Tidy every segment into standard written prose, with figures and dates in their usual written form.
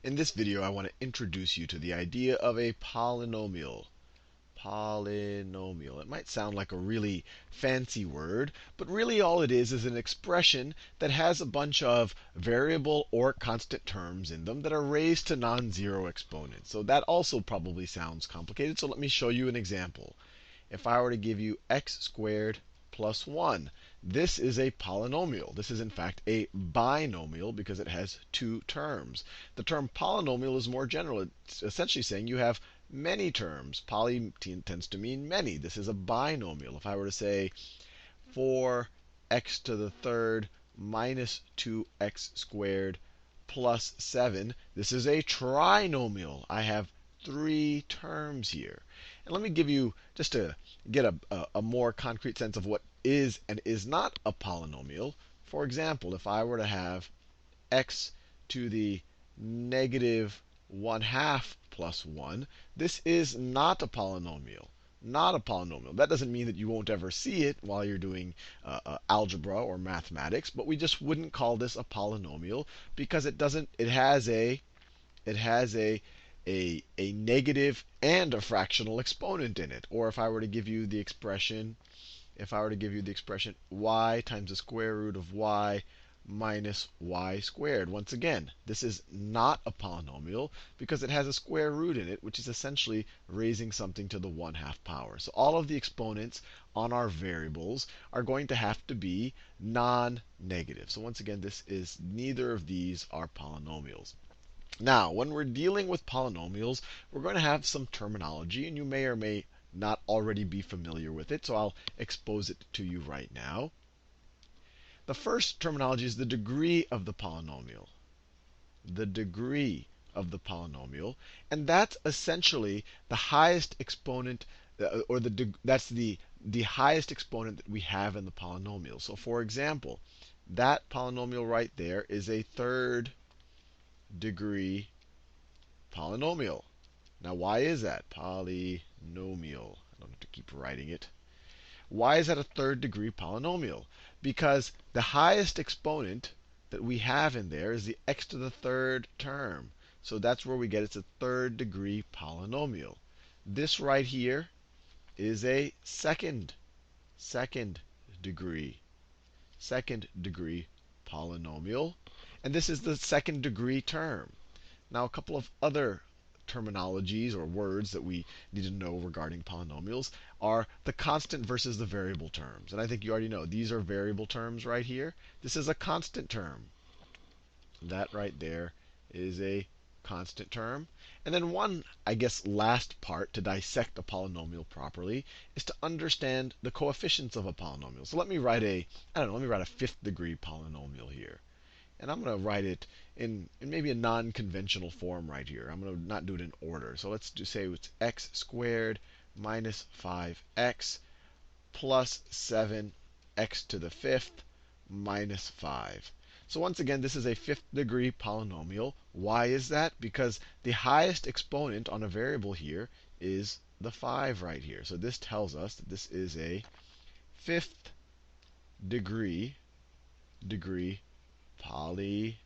In this video, I want to introduce you to the idea of a polynomial. Polynomial. It might sound like a really fancy word, but really all it is an expression that has a bunch of variable or constant terms in them that are raised to non-zero exponents. So that also probably sounds complicated. So let me show you an example. If I were to give you x squared plus 1, this is a polynomial. This is, in fact, a binomial because it has two terms. The term polynomial is more general. It's essentially saying you have many terms. Poly tends to mean many. This is a binomial. If I were to say 4x to the third minus 2x squared plus 7, this is a trinomial. I have three terms here. And let me give you, just to get a more concrete sense of what is and is not a polynomial. For example, if I were to have x to the negative 1/2 plus 1, this is not a polynomial. Not a polynomial. That doesn't mean that you won't ever see it while you're doing algebra or mathematics, but we just wouldn't call this a polynomial because it doesn't. It has a negative and a fractional exponent in it. Or if I were to give you the expression, y times the square root of y minus y squared. Once again, this is not a polynomial because it has a square root in it, which is essentially raising something to the 1/2 power. So all of the exponents on our variables are going to have to be non-negative. So once again, neither of these are polynomials. Now, when we're dealing with polynomials, we're going to have some terminology, and you may or may not already be familiar with it, so I'll expose it to you right now. The first terminology is the degree of the polynomial. The degree of the polynomial. And that's essentially the highest exponent, that's the highest exponent that we have in the polynomial. So for example, that polynomial right there is a third degree polynomial. Now, why is that? Polynomial. I don't have to keep writing it. Why is that a third degree polynomial? Because the highest exponent that we have in there is the x to the third term. So that's where we get it's a third degree polynomial. This right here is a second degree polynomial. And this is the second degree term. Now, a couple of other terminologies or words that we need to know regarding polynomials are the constant versus the variable terms. And I think you already know these are variable terms right here. This is a constant term. That right there is a constant term. And then one, I guess, last part to dissect a polynomial properly is to understand the coefficients of a polynomial. So let me write a fifth degree polynomial here. And I'm going to write it in maybe a non-conventional form right here. I'm going to not do it in order. So let's say it's x squared minus 5x plus 7x to the fifth minus 5. So once again, this is a fifth degree polynomial. Why is that? Because the highest exponent on a variable here is the 5 right here. So this tells us that this is a fifth degree polynomial.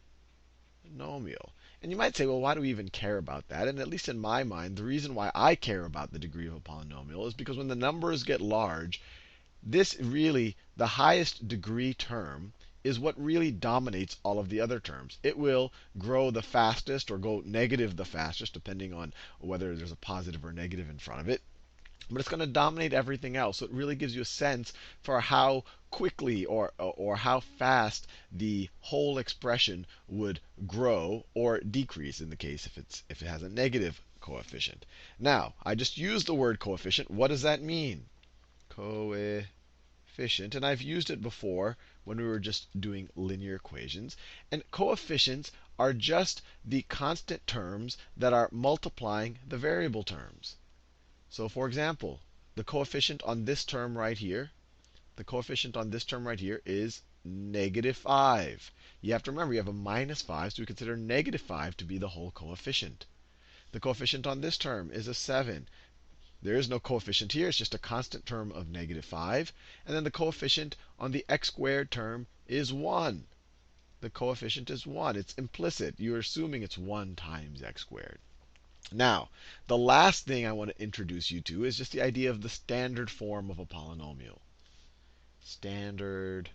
And you might say, well, why do we even care about that? And at least in my mind, the reason why I care about the degree of a polynomial is because when the numbers get large, this really, the highest degree term, is what really dominates all of the other terms. It will grow the fastest or go negative the fastest, depending on whether there's a positive or negative in front of it. But it's going to dominate everything else. So it really gives you a sense for how quickly or how fast the whole expression would grow or decrease in the case if it has a negative coefficient. Now, I just used the word coefficient. What does that mean? Coefficient. And I've used it before when we were just doing linear equations. And coefficients are just the constant terms that are multiplying the variable terms. So for example, the coefficient on this term right here, is negative 5. You have to remember you have a minus 5, so we consider negative 5 to be the whole coefficient. The coefficient on this term is a 7. There is no coefficient here. It's just a constant term of negative 5. And then the coefficient on the x squared term is 1. the coefficient is 1. It's implicit. You're assuming it's 1 times x squared. Now, the last thing I want to introduce you to is just the idea of the standard form of a polynomial. Standard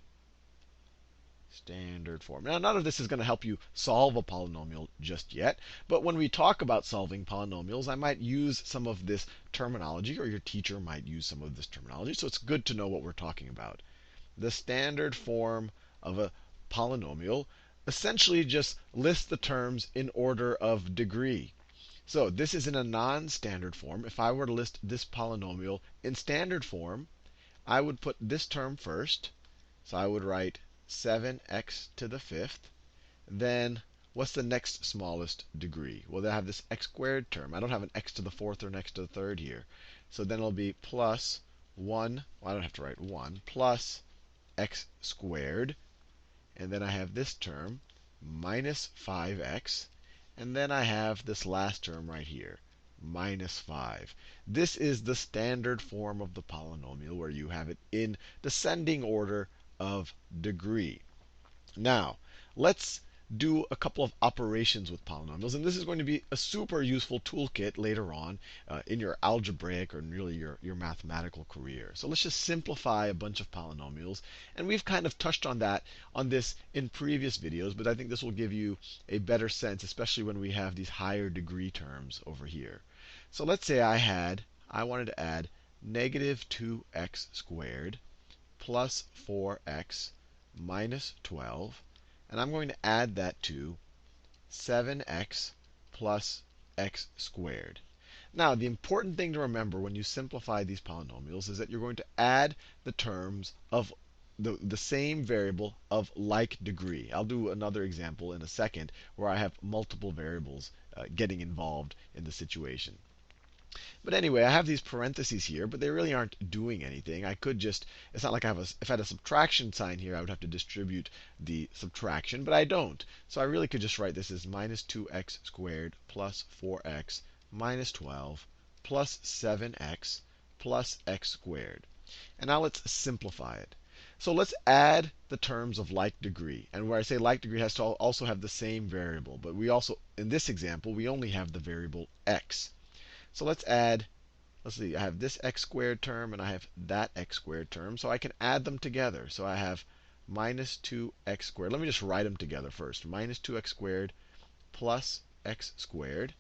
form. Now, none of this is going to help you solve a polynomial just yet, but when we talk about solving polynomials, I might use some of this terminology, or your teacher might use some of this terminology, so it's good to know what we're talking about. The standard form of a polynomial essentially just lists the terms in order of degree. So this is in a non-standard form. If I were to list this polynomial in standard form, I would put this term first. So I would write 7x to the fifth. Then what's the next smallest degree? Well, they have this x squared term. I don't have an x to the fourth or an x to the third here. So then it'll be plus 1. Well, I don't have to write 1. Plus x squared. And then I have this term, minus 5x. And then I have this last term right here, minus 5. This is the standard form of the polynomial, where you have it in descending order of degree. Now, let's do a couple of operations with polynomials. And this is going to be a super useful toolkit later on in your algebraic or really your mathematical career. So let's just simplify a bunch of polynomials. And we've kind of touched on this in previous videos, but I think this will give you a better sense, especially when we have these higher degree terms over here. So let's say I wanted to add negative 2x squared plus 4x minus 12. And I'm going to add that to 7x plus x squared. Now, the important thing to remember when you simplify these polynomials is that you're going to add the terms of the same variable of like degree. I'll do another example in a second where I have multiple variables getting involved in the situation. But anyway, I have these parentheses here, but they really aren't doing anything. I could just, it's not like if I had a subtraction sign here, I would have to distribute the subtraction, but I don't. So I really could just write this as minus 2x squared plus 4x minus 12 plus 7x plus x squared. And now let's simplify it. So let's add the terms of like degree. And where I say like degree has to also have the same variable. But we also, in this example, we only have the variable x. So let's see, I have this x squared term and I have that x squared term. So I can add them together. So I have minus 2x squared. Let me just write them together first. Minus 2x squared plus x squared.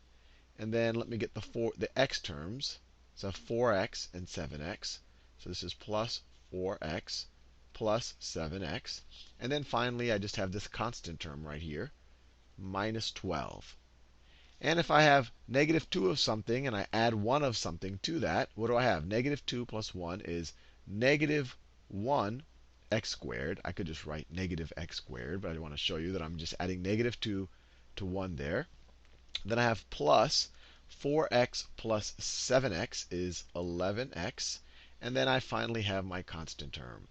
And then let me get the x terms. So 4x and 7x. So this is plus 4x plus 7x. And then finally, I just have this constant term right here, minus 12. And if I have negative 2 of something and I add 1 of something to that, what do I have? Negative 2 plus 1 is negative 1 x squared. I could just write negative x squared, but I want to show you that I'm just adding negative 2 to 1 there. Then I have plus 4x plus 7x is 11x. And then I finally have my constant term,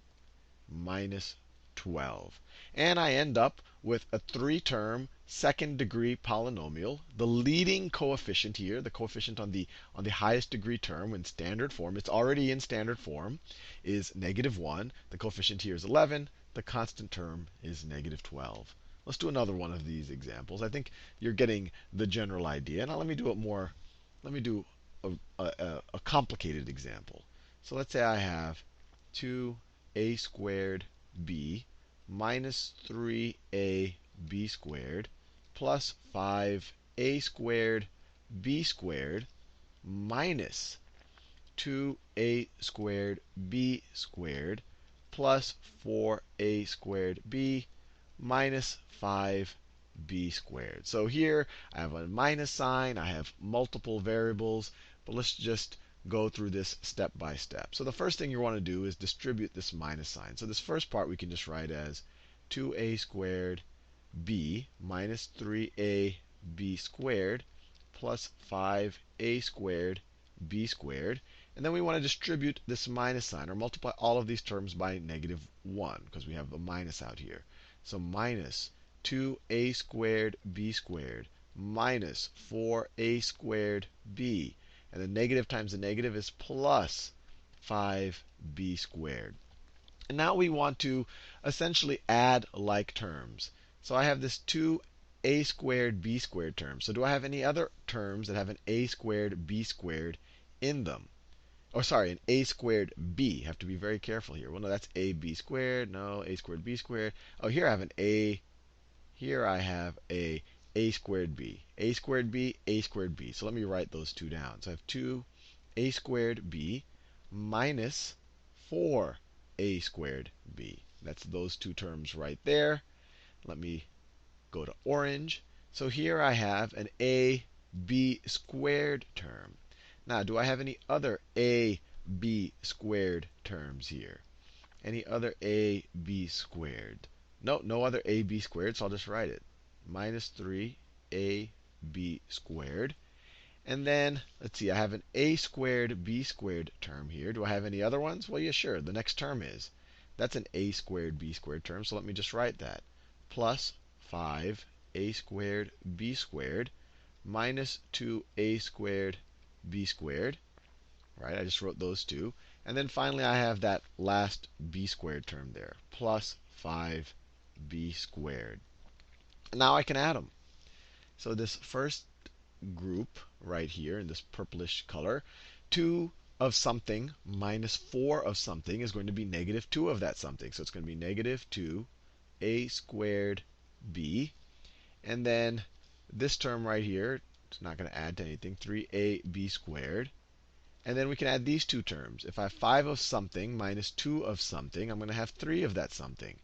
minus 12. And I end up with a 3-term second degree polynomial. The leading coefficient here, the coefficient on the highest degree term in standard form, it's already in standard form, is negative 1. The coefficient here is 11. The constant term is negative 12. Let's do another one of these examples. I think you're getting the general idea. Now let me do a complicated example. So let's say I have 2a squared b minus 3ab squared plus 5a squared b squared minus 2a squared b squared plus 4a squared b minus 5b squared. So here I have a minus sign. I have multiple variables. But let's just go through this step by step. So the first thing you want to do is distribute this minus sign. So this first part we can just write as 2a squared b minus 3ab squared plus 5a squared b squared. And then we want to distribute this minus sign, or multiply all of these terms by negative 1, because we have a minus out here. So minus 2a squared b squared minus 4a squared b. And the negative times the negative is plus 5b squared. And now we want to essentially add like terms. So I have this 2a squared b squared term. So do I have any other terms that have an a squared b squared in them? Oh, sorry, an a squared b. Have to be very careful here. Well, no, that's ab squared. No, a squared b squared. Oh, here I have an a. Here I have a squared b. A squared b, a squared b. So let me write those two down. So I have 2a squared b minus 4a squared b. That's those two terms right there. Let me go to orange. So here I have an a b squared term. Now, do I have any other a b squared terms here? Any other a b squared? No, no other a b squared, so I'll just write it. Minus 3a b squared. And then, let's see, I have an a squared b squared term here. Do I have any other ones? Well, yeah, sure. The next term is. That's an a squared b squared term, so let me just write that. Plus 5a squared b squared minus 2a squared b squared. Right? I just wrote those two. And then finally, I have that last b squared term there, plus 5b squared. Now I can add them. So this first group right here in this purplish color, 2 of something minus 4 of something is going to be negative 2 of that something. So it's going to be negative 2a squared b. And then this term right here, it's not going to add to anything, 3ab squared. And then we can add these two terms. If I have 5 of something minus 2 of something, I'm going to have 3 of that something.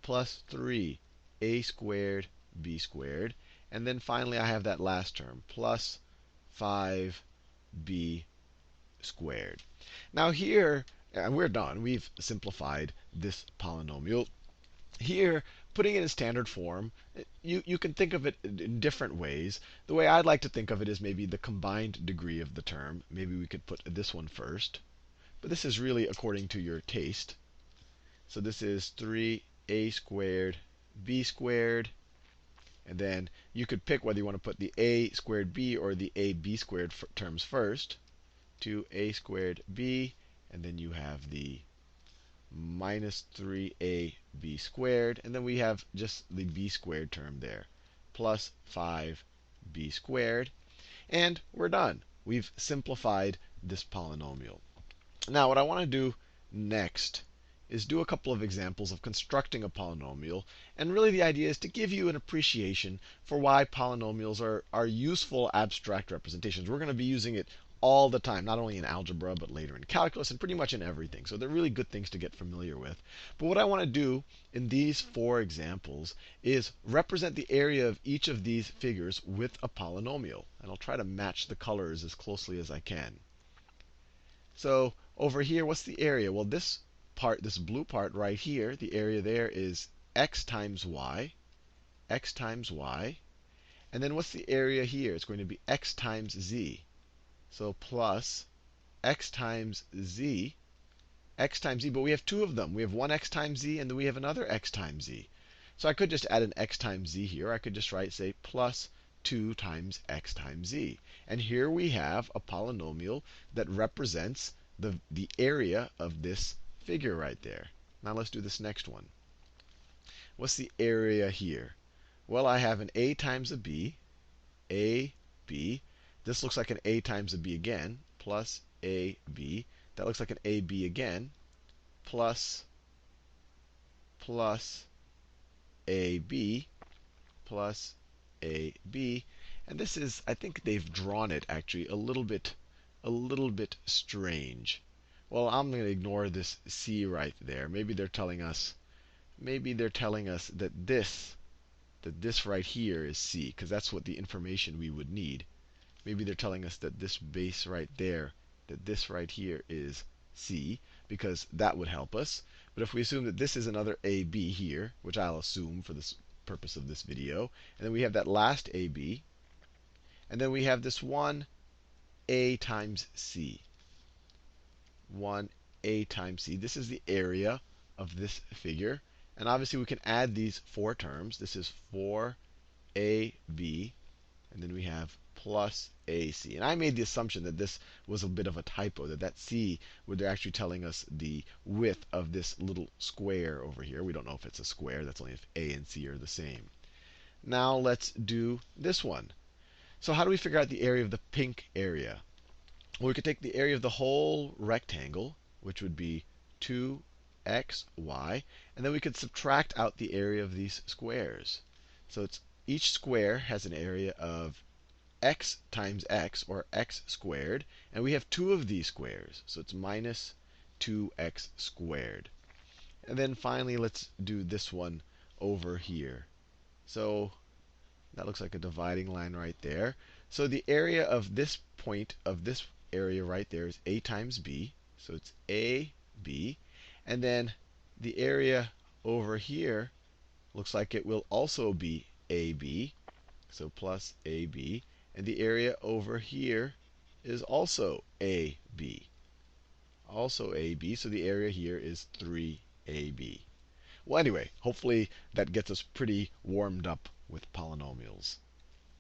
Plus 3a squared b squared. And then finally, I have that last term, plus 5b squared. Now here, and we're done. We've simplified this polynomial. Here, putting it in standard form, you can think of it in different ways. The way I'd like to think of it is maybe the combined degree of the term. Maybe we could put this one first. But this is really according to your taste. So this is 3a squared b squared. And then you could pick whether you want to put the a squared b or the ab squared terms first. 2a squared b, and then you have the minus 3ab squared, and then we have just the b squared term there, plus 5b squared. And we're done. We've simplified this polynomial. Now, what I want to do next is do a couple of examples of constructing a polynomial. And really the idea is to give you an appreciation for why polynomials are useful abstract representations. We're going to be using it all the time, not only in algebra, but later in calculus and pretty much in everything. So they're really good things to get familiar with. But what I want to do in these 4 examples is represent the area of each of these figures with a polynomial. And I'll try to match the colors as closely as I can. So over here, what's the area? Well, this part, this blue part right here, the area there is x times y, x times y. And then what's the area here? It's going to be x times z. So plus x times z, x times z. But we have 2 of them. We have one x times z, and then we have another x times z. So I could just add an x times z here. I could just write, say, plus 2 times x times z. And here we have a polynomial that represents the area of this figure right there. Now let's do this next one. What's the area here? Well, I have an a times a b, a, b. This looks like an a times a b again, plus ab. That looks like an ab again, plus ab, plus ab. And this is, I think they've drawn it actually a little bit strange. Well, I'm going to ignore this c right there. Maybe they're telling us that this right here is c, because that's what the information we would need. Maybe they're telling us that this base right there, that this right here is c, because that would help us. But if we assume that this is another ab here, which I'll assume for the purpose of this video, and then we have that last ab, and then we have this one a times c. 1a times c. This is the area of this figure. And obviously we can add these 4 terms. This is 4ab, and then we have plus ac. And I made the assumption that this was a bit of a typo, that c, where they're actually telling us the width of this little square over here. We don't know if it's a square. That's only if a and c are the same. Now let's do this one. So how do we figure out the area of the pink area? Well, we could take the area of the whole rectangle, which would be 2x, y, and then we could subtract out the area of these squares. So each square has an area of x times x, or x squared, and we have two of these squares, so it's minus 2x squared. And then finally, let's do this one over here. So that looks like a dividing line right there. So the area of this point of this area right there is a times b. So it's ab. And then the area over here looks like it will also be ab. So plus ab. And the area over here is also ab. Also ab. So the area here is 3ab. Well, anyway, hopefully that gets us pretty warmed up with polynomials.